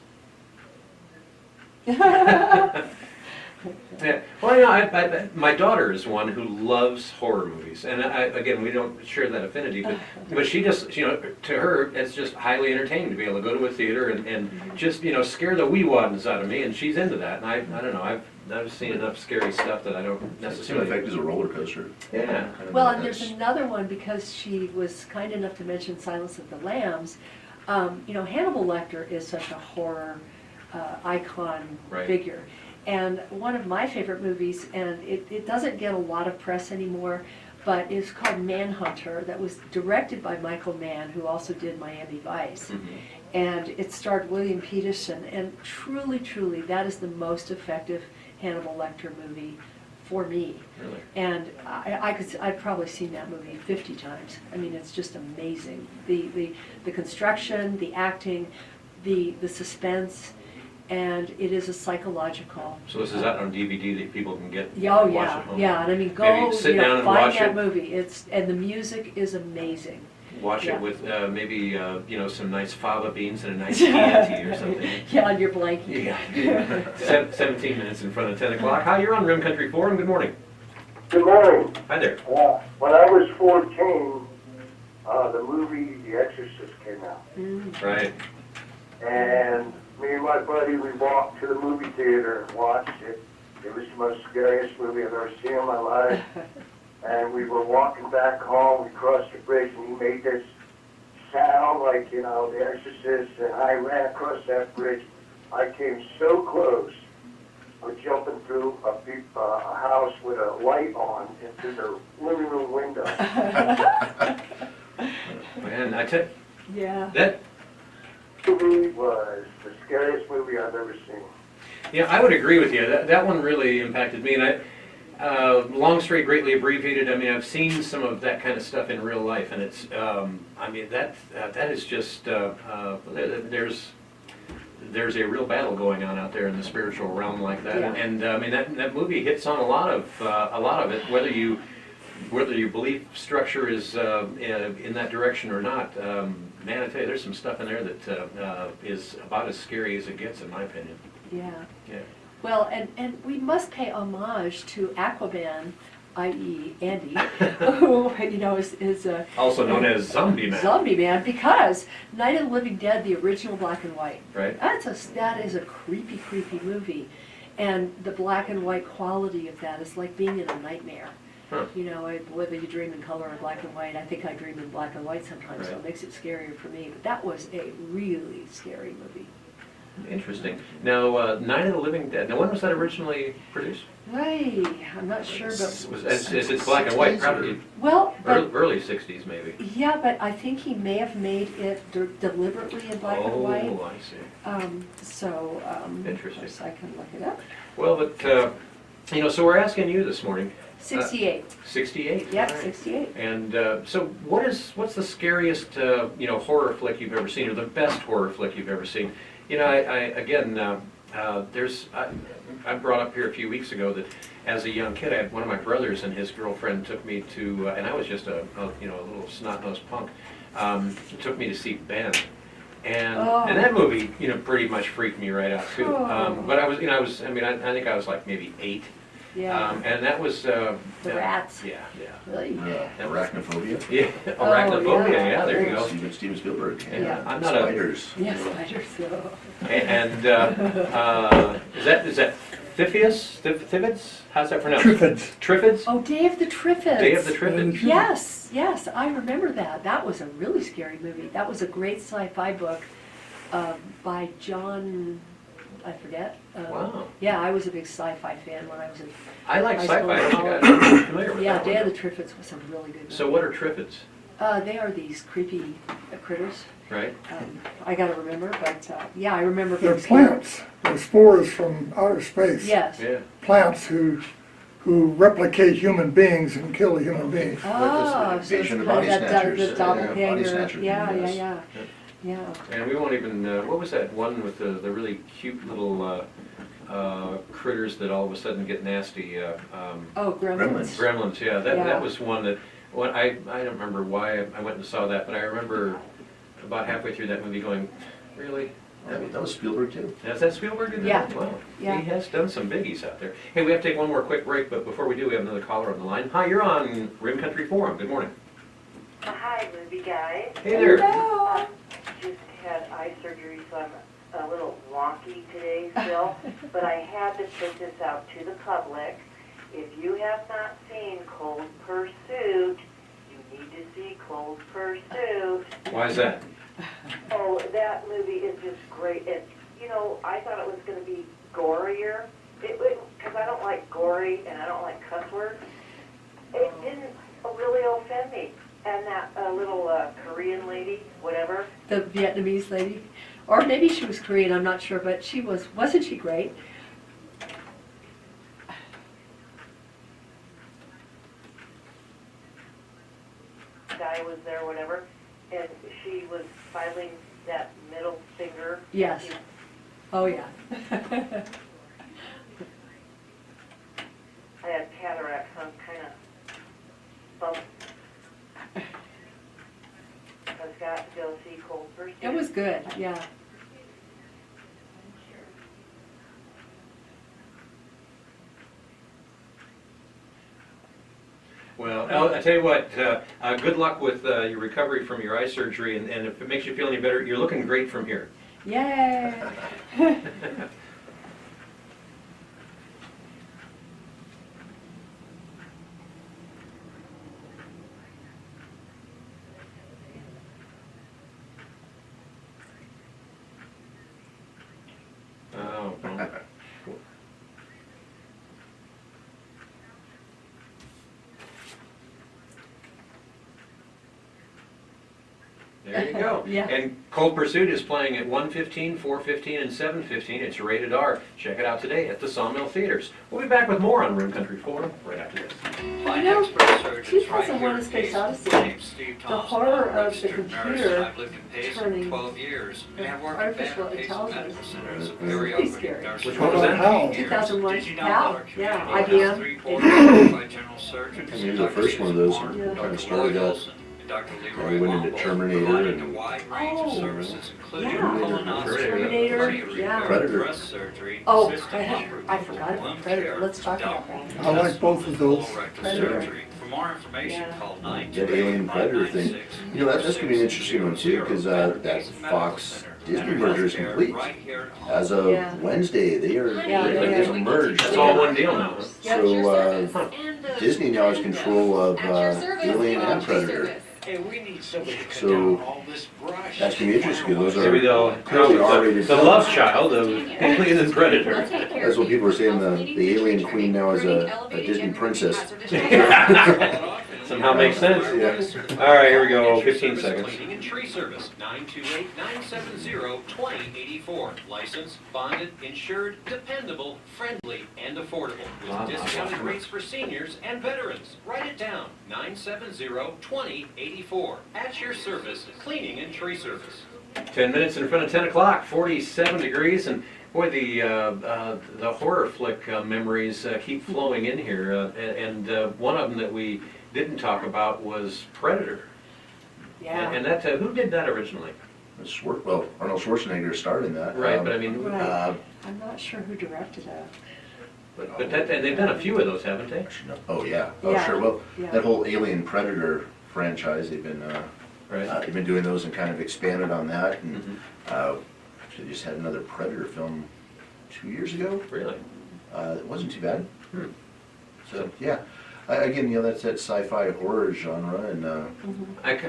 Yeah. Well, my daughter is one who loves horror movies, and again, we don't share that affinity, but she just, to her, it's just highly entertaining to be able to go to a theater and just, scare the wee waddens out of me, and she's into that. And I don't know, I've seen enough scary stuff that I don't Same necessarily. effect as a roller coaster. Yeah. I don't Well, know, and there's that's- another one because she was kind enough to mention Silence of the Lambs. Hannibal Lecter is such a horror icon Right. figure. And one of my favorite movies, and it doesn't get a lot of press anymore, but it's called Manhunter, that was directed by Michael Mann, who also did Miami Vice. Mhm. And it starred William Peterson, and truly, that is the most effective Hannibal Lecter movie for me. Really? And I've probably seen that movie 50 times. I mean, it's just amazing. The construction, the acting, the suspense, and it is a psychological. So this is out on DVD that people can get Yeah, oh watch yeah, at home. yeah. And I mean, go Maybe sit down and find watch that it. movie. And the music is amazing. Watch Yeah. it with maybe some nice fava beans and a nice Chianti or something. Yeah, on your blanket. Yeah. 17 minutes in front of 10 o'clock. Hi, you're on Rim Country Forum. Good morning. Good morning. Hi there. When I was 14, the movie The Exorcist came out. Right. And me and my buddy, we walked to the movie theater and watched it. It was the most scariest movie I've ever seen in my life. And we were walking back home, we crossed the bridge, and he made this sound like, The Exorcist, and I ran across that bridge I came so close of jumping through a house with a light on into the living room window. Man, I tell Yeah. that. Movie was the scariest movie I've ever seen. Yeah, I would agree with you. That one really impacted me, and long story, greatly abbreviated. I mean, I've seen some of that kind of stuff in real life, and it's. I mean, that is just. There's a real battle going on out there in the spiritual realm like that, Yeah. and I mean that movie hits on a lot of it, whether you believe structure is in that direction or not. Man, I tell you, there's some stuff in there that is about as scary as it gets, in my opinion. Yeah. Yeah. Well, and we must pay homage to Aquaman, i.e. Andy, who, is Also known as Zombie Man. Zombie Man, because Night of the Living Dead, the original black and white, Right. that is a creepy, creepy movie. And the black and white quality of that is like being in a nightmare. Huh. Whether you dream in color or black and white, I think I dream in black and white sometimes, so Right. it makes it scarier for me. But that was a really scary movie. Interesting. Now, Night of the Living Dead. Now, when was that originally produced? Right, I'm not sure, but, It's black and white, probably well, but, early '60s, maybe. yeah, but I think he may have made it deliberately in black and white. Oh, I see. Interesting. Yes, I can look it up. Well, but so we're asking you this morning. 68, 68. yep, all right. 68. And so, what's the scariest horror flick you've ever seen, or the best horror flick you've ever seen? I brought up here a few weeks ago that as a young kid, I had one of my brothers and his girlfriend took me to, and I was just a little snot-nosed punk, took me to see Ben. And that movie, pretty much freaked me right out too. Oh. But I think I was like maybe 8. Yeah, And that was the rats, Yeah. really. Arachnophobia. Yeah, arachnophobia. yeah. Yeah, there you go. Steven Spielberg. Yeah. I'm not Spiders. Yes, spiders, so. And is that Thippids? How's that pronounced? Triffids. Triffids? Oh, Day of the Triffids. Day of the Triffids. Yes, I remember that. That was a really scary movie. That was a great sci-fi book by John, I forget. Wow. Yeah, I was a big sci-fi fan when I was in I like high sci-fi. school I and don't think college. I'm familiar with Yeah, that Day one. of the Triffids was a really good movie. So what are Triffids? They are these creepy critters. Right? I gotta remember, but yeah, I remember They're being scared. plants. They're spores from outer space. Yes. Yeah. Plants who replicate human beings and kill human beings. Oh, so it's Invasion of kind of Body that Snatchers. the doppelganger. Body Snatcher Yeah, thing, yeah, yes. yeah. And we won't even, what was that one with the really cute little critters that all of a sudden get nasty? Oh, Gremlins. Gremlins, yeah. Yeah. That was one that, I don't remember why I went and saw that, but I remember about halfway through that movie going, really? That was Spielberg too. Is that Spielberg? Did Yeah. that? Wow. Yeah. He has done some biggies out there. Hey, we have to take one more quick break, but before we do, we have another caller on the line. Hi, you're on Rim Country Forum. Good morning. Hi, movie guys. Hey there. Hello. Just had eye surgery, so I'm a little wonky today still, but I had to put this out to the public. If you have not seen Cold Pursuit, you need to see Cold Pursuit. Why is that? Oh, that movie is just great. I thought it was going to be gorier, because I don't like gory and I don't like cuss words. It didn't really offend me. And that little Korean lady, whatever. The Vietnamese lady, or maybe she was Korean. I'm not sure, but wasn't she great? Guy was there, whatever, and she was filing that middle finger. Yes. Oh yeah. I had cataracts, so I'm kind of bummed. I've got to go see Cold Pursuit. It was good. Yeah. Well, I tell you what, good luck with your recovery from your eye surgery, and if it makes you feel any better, you're looking great from here. Yay. There you go. Yeah. And Cold Pursuit is playing at 1:15, 4:15, and 7:15. It's rated R. Check it out today at the Sawmill Theaters. We'll be back with more on Room Country Forum right after this. You know, 2001: A Space Odyssey, the horror of the computer turning artificial intelligence is pretty scary. Which one was that? How? 2001, HAL, yeah, IBM. I mean, the first one of those kind of started out, we went into Terminator and Terminator, yeah. Predator. Oh, Predator, I forgot about Predator, let's talk about that. I like both of those. Predator. For more information, Yeah. call That Alien Predator thing. You know, that's gonna be an interesting one too, because that Fox Disney merger is complete. As of Yeah. Wednesday, they are Yeah, they're yeah. merged. It's all one deal now. So Disney now has control of Alien and Predator. Hey, we need somebody to cut So, down all this brush. That's gonna be interesting. Those Maybe are they'll clearly R-rated the films. love child of Alien and Predator. That's what people are saying. The Alien Queen now is a Disney princess. Somehow makes sense. Yeah. All right, here we go. 15 seconds. Cleaning and Tree Service, 928-970-2084. Licensed, bonded, insured, dependable, friendly, and affordable. With discounted rates for seniors and veterans. Write it down, 970-2084. At your service, Cleaning and Tree Service. 10 minutes in front of 10 o'clock, 47 degrees, and boy, the horror flick memories keep flowing in here. And one of them that we didn't talk about was Predator. Yeah. And that who did that originally? Well, Arnold Schwarzenegger starred in that. Right, but I mean, Right. I'm not sure who directed that. but that and they've done a few of those, haven't they? Oh yeah. Oh Yeah. sure. Well, Yeah. that whole Alien Predator franchise, they've been Right. they've been doing those and kind of expanded on that, and Mhm. actually just had another Predator film 2 years ago. Really? It wasn't too bad. Hmm. So yeah, again, you know, that's that sci-fi horror genre, and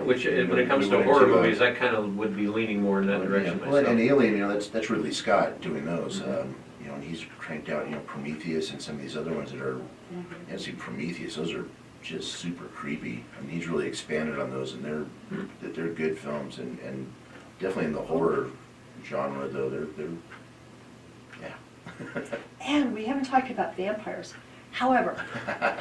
Which when it comes We to went horror into, movies, I kind of would be leaning more in that direction yeah. Well, myself. and Alien, you know, that's Ridley Scott doing those. You know, and he's cranked out, you know, Prometheus and some of these other ones that are. Yeah, see, Prometheus, those are just super creepy. I mean, he's really expanded on those, and they're good films, and definitely in the horror genre, though, they're yeah. And we haven't talked about vampires. However,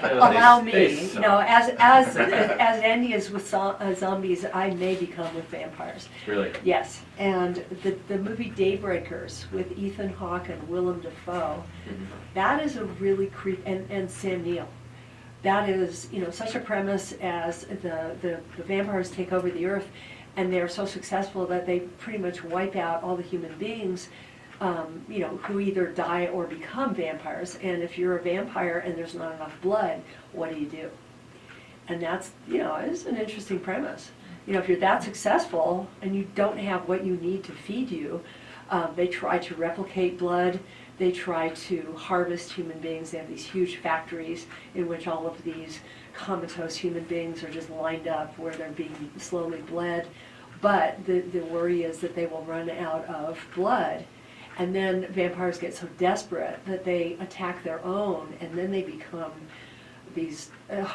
Well, allow they me, suck. you know, as Andy is with zombies, I may become with vampires. Really? Yes, and the movie Daybreakers with Ethan Hawke and Willem Dafoe, that is a really and Sam Neill. That is, you know, such a premise as the vampires take over the earth, and they're so successful that they pretty much wipe out all the human beings, you know, who either die or become vampires. And if you're a vampire and there's not enough blood, what do? And that's, you know, it's an interesting premise. You know, if you're that successful and you don't have what you need to feed you, they try to replicate blood. They try to harvest human beings. They have these huge factories in which all of these comatose human beings are just lined up where they're being slowly bled. But the worry is that they will run out of blood. And then vampires get so desperate that they attack their own, and then they become these, the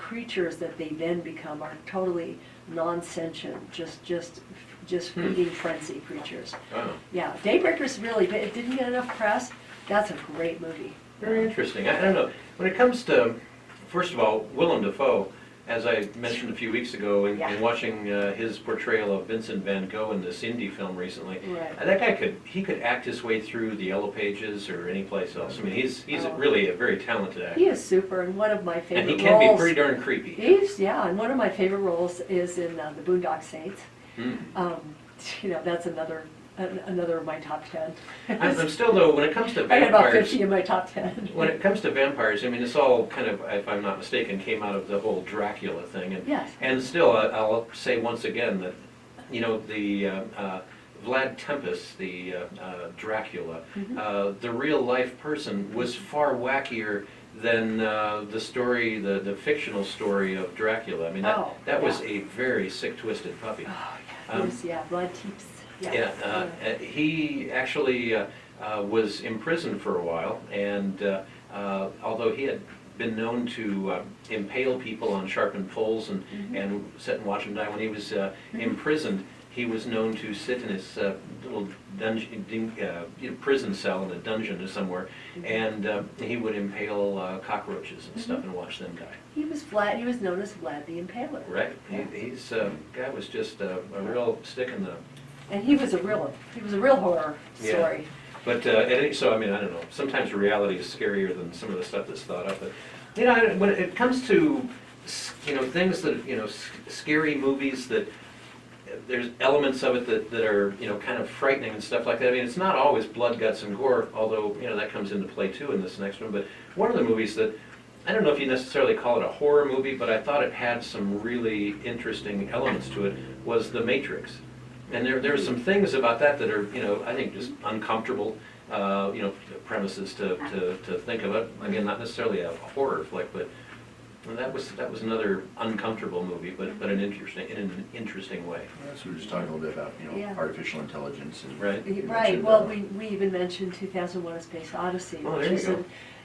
creatures that they then become are totally non-sentient, just feeding frenzy creatures. Oh. Yeah, Daybreakers really, it didn't get enough press. That's a great movie. Very interesting. I don't know. When it comes to, first of all, Willem Dafoe, as I mentioned a few weeks ago in watching his portrayal of Vincent van Gogh in this indie film recently, Right. that guy could act his way through the Yellow Pages or any place else. I mean, he's really a very talented actor. He is super, and one of my favorite And roles. he can be pretty darn creepy. And one of my favorite roles is in The Boondock Saints. You know, that's another of my top 10. I'm still, though, when it comes to I got about vampires, 50 in my top 10. when it comes to vampires, I mean, this all kind of, if I'm not mistaken, came out of the whole Dracula thing. And, Yes. and still, I'll say once again that, you know, the Vlad Tepes, the Dracula, the real life person was far wackier than the story, the fictional story of Dracula. I mean, that was a very sick, twisted puppy. Oh, yeah, Blood Teeps. He actually was imprisoned for a while, and although he had been known to impale people on sharpened poles and sit and watch them die. When he was imprisoned, he was known to sit in his little dungeon, prison cell in a dungeon or somewhere, and he would impale cockroaches and stuff and watch them die. He was Vlad. He was known as Vlad the Impaler. Right. He's guy was just a real stick in the. And he was a real horror story. But so I mean, I don't know. Sometimes reality is scarier than some of the stuff that's thought up. But when it comes to things that scary movies that. There's elements of it that are kind of frightening and stuff like that. I mean, it's not always blood, guts, and gore, although that comes into play too in this next one. But one of the movies that I don't know if you necessarily call it a horror movie, but I thought it had some really interesting elements to it was The Matrix. And there are some things about that that are I think just uncomfortable premises to think of it. Again, not necessarily a horror flick, but. And that was another uncomfortable movie, but in an interesting way. So we were just talking a little bit about artificial intelligence and right. Right. Well, we even mentioned 2001: A Space Odyssey, Oh, which there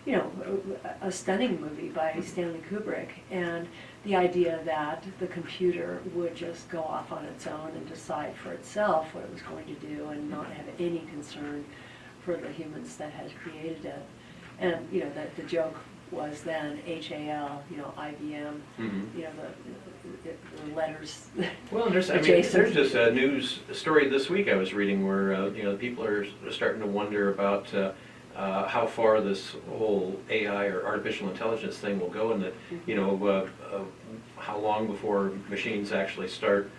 you is a stunning movie by Stanley Kubrick, and the idea that the computer would just go off on its own and decide for itself what it was going to do, and not have any concern for the humans that had created it, and that the joke was then HAL, IBM, the letters. Well, there's just a news story this week I was reading where people are starting to wonder about how far this whole AI or artificial intelligence thing will go, and that how long before machines actually start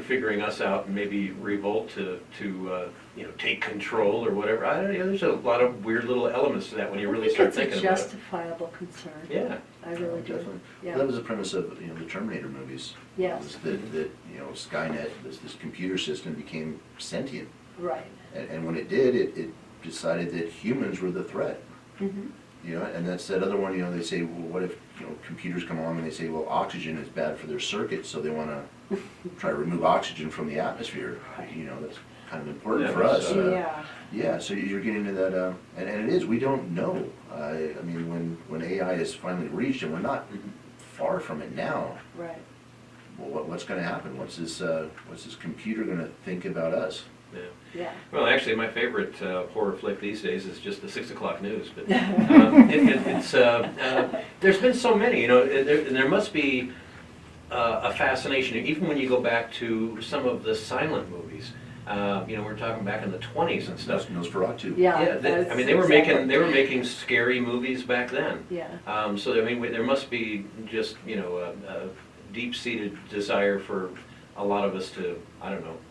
figuring us out and maybe revolt to take control or whatever. There's a lot of weird little elements to that when you really start thinking about it. It's a justifiable concern. Yeah. I really do. Definitely. Yeah. Well, that was the premise of the Terminator movies. Yes. Was that Skynet, this computer system became sentient, Right. and when it did, it decided that humans were the threat. Mm-hmm. And that's that other one. They say, well, what if computers come along and they say, well, oxygen is bad for their circuits, so they want to try to remove oxygen from the atmosphere. That's kind of important for us. Yeah, so you're getting into that, and it is. We don't know. I mean, when AI is finally reached, and we're not far from it now. Right. Well, what's going to happen? What's this computer going to think about us? Yeah. Yeah. Well, actually, my favorite horror flick these days is just the 6 o'clock news. But there's been so many, there must be a fascination, even when you go back to some of the silent movies. We're talking back in the 20s and stuff. Nosferatu. Yeah. They were making scary movies back then. Yeah. So there must be just a deep-seated desire for a lot of us to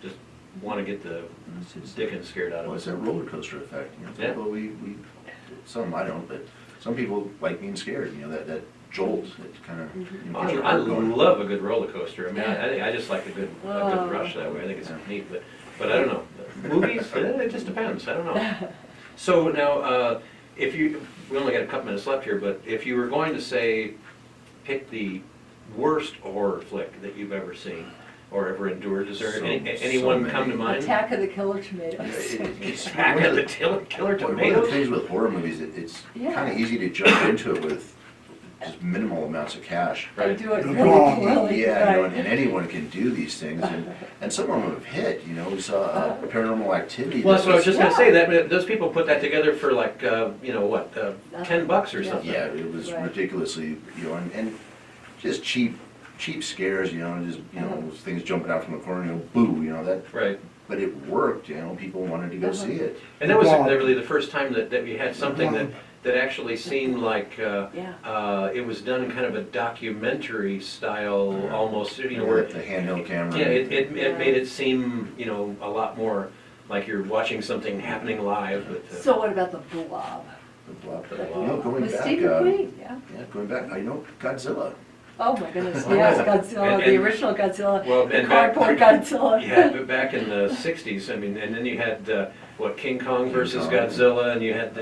just want to get the dickens scared out of Well, us. it's that roller coaster effect. Yeah. People, some I don't, but some people like being scared. That jolt. It kind of. I love a good roller coaster. I mean, I just like a good rush that way. I think it's neat, but I don't know. Movies, it just depends. I don't know. So now, we only got a couple minutes left here, but if you were going to say, pick the worst horror flick that you've ever seen or ever endured, is there anyone come to mind? Attack of the Killer Tomatoes. Attack of the Killer Tomatoes? One of the things with horror movies, it's kind of easy to jump into it with just minimal amounts of cash. I do it really Yeah, right. and anyone can do these things, and some of them have hit. We saw Paranormal Activity. Well, that's what I was just going to say. That those people put that together for like $10 or something. Yeah, it was ridiculously, and just cheap scares. Just things jumping out from the corner. Boo, that. Right. But it worked. People wanted to go see it. And that was really the first time that we had something that actually seemed like it was done in kind of a documentary style, almost. Where the handheld camera. Yeah, it made it seem a lot more like you're watching something happening live. But, So what about the Blob? The Blob. Going With back. Stephen King, yeah. Going back. Godzilla. Oh my goodness, yes, Godzilla, the original Godzilla, Well, the cardboard Godzilla. Yeah, but back in the 60s, I mean, and then you had, King Kong versus Godzilla, and you had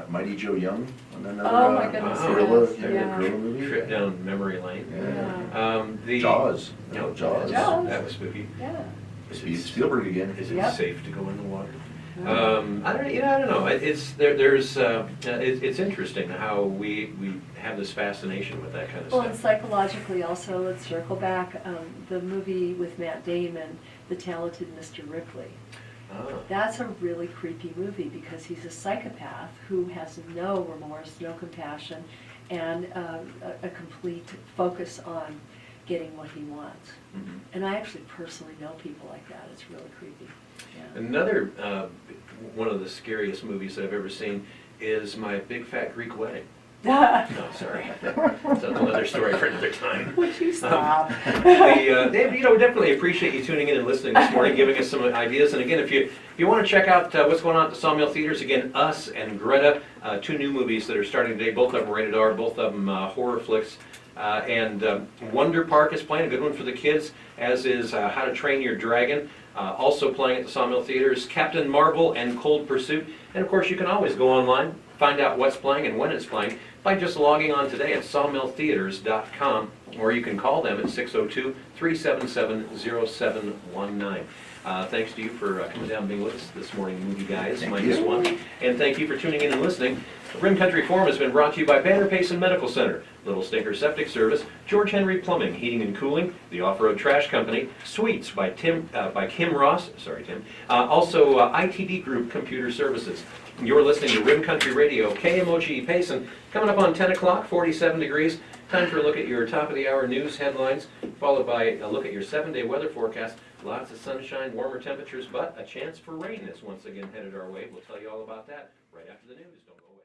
Mighty Joe Young. Another, Oh my goodness, gorilla, yes, gorilla movie. trip down memory lane. Yeah. Jaws. Jaws. Jaws. That was spooky. Yeah. Spielberg again. Is it Yep. safe to go in the water? I don't know. It's interesting how we have this fascination with that kind of Well, and stuff. psychologically also, let's circle back, the movie with Matt Damon, The Talented Mr. Ripley. Oh. That's a really creepy movie because he's a psychopath who has no remorse, no compassion, and a complete focus on getting what he wants. Mhm. And I actually personally know people like that. It's really creepy. Yeah. Another one of the scariest movies that I've ever seen is My Big Fat Greek Wedding. No, sorry. That's another story for another time. Would you stop? Dave, definitely appreciate you tuning in and listening this morning, giving us some ideas. And again, if you want to check out what's going on at the Sawmill Theaters, again, Us and Greta, two new movies that are starting today. Both of them rated R, both of them horror flicks. And Wonder Park is playing, a good one for the kids, as is How to Train Your Dragon. Also playing at the Sawmill Theaters, Captain Marvel and Cold Pursuit. And of course, you can always go online, find out what's playing and when it's playing by just logging on today at sawmilltheaters.com, or you can call them at 602-377-0719. Thanks to you for coming down and being with us this morning, movie guys, minus one. And thank you for tuning in and listening. The Rim Country Forum has been brought to you by Banner Payson Medical Center, Little Stinker Septic Service, George Henry Plumbing, Heating and Cooling, the Off-Road Trash Company, Sweets by Kim Ross, also ITD Group Computer Services. You're listening to Rim Country Radio, KMOG Payson. Coming up on 10 o'clock, 47 degrees. Time for a look at your top of the hour news headlines, followed by a look at your 7-day weather forecast. Lots of sunshine, warmer temperatures, but a chance for rain is once again headed our way. We'll tell you all about that right after the news. Don't go away.